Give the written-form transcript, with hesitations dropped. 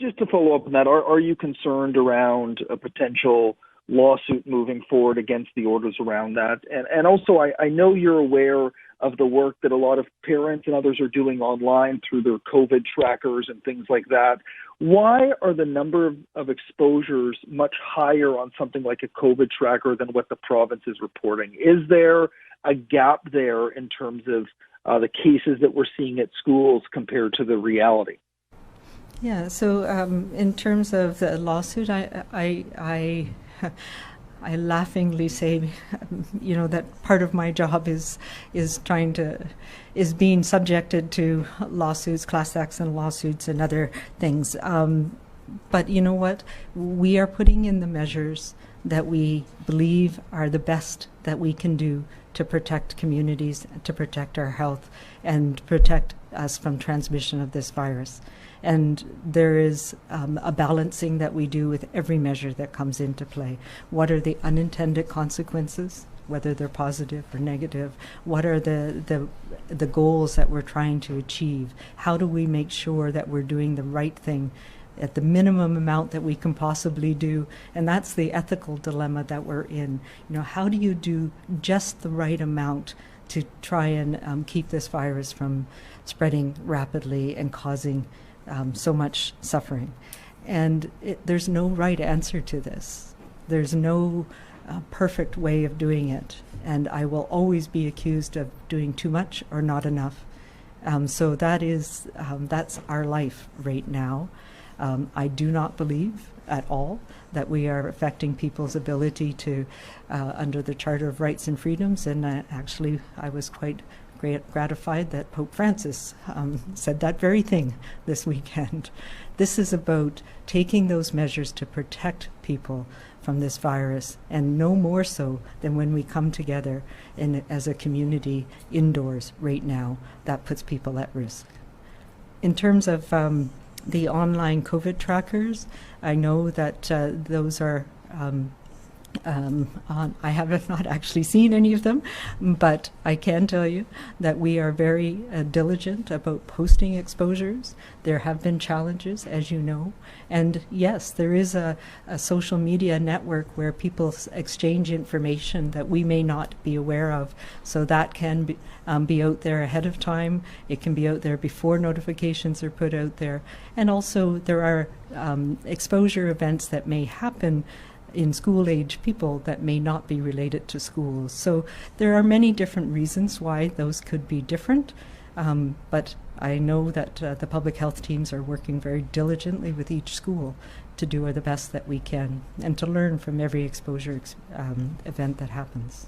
just to follow up on that, are you concerned around a potential lawsuit moving forward against the orders around that? And also, I know you're aware of the work that a lot of parents and others are doing online through their COVID trackers and things like that. Why are the number of exposures much higher on something like a COVID tracker than what the province is reporting? Is there a gap there in terms of the cases that we're seeing at schools compared to the reality? Yeah, so in terms of the lawsuit, I laughingly say, that part of my job is being subjected to lawsuits, class action lawsuits, and other things. But you know what? We are putting in the measures that we believe are the best that we can do to protect communities, to protect our health, and protect us from transmission of this virus. And there is a balancing that we do with every measure that comes into play. What are the unintended consequences, whether they're positive or negative? What are the goals that we're trying to achieve? How do we make sure that we're doing the right thing at the minimum amount that we can possibly do? And that's the ethical dilemma that we're in. How do you do just the right amount to try and keep this virus from spreading rapidly and causing so much suffering? And there's no right answer to this. There's no perfect way of doing it. And I will always be accused of doing too much or not enough. So that's our life right now. I do not believe at all that we are affecting people's ability to, under the Charter of Rights and Freedoms, and actually I was quite gratified that Pope Francis said that very thing this weekend. This is about taking those measures to protect people from this virus, and no more so than when we come together as a community indoors right now. That puts people at risk. In terms of the online COVID trackers, I know that those are I have not actually seen any of them, but I can tell you that we are very diligent about posting exposures. There have been challenges, as you know, and yes, there is a social media network where people exchange information that we may not be aware of, so that can be out there ahead of time. It can be out there before notifications are put out there, and also there are exposure events that may happen in school-age people that may not be related to schools. So there are many different reasons why those could be different, but I know that the public health teams are working very diligently with each school to do the best that we can and to learn from every exposure event that happens.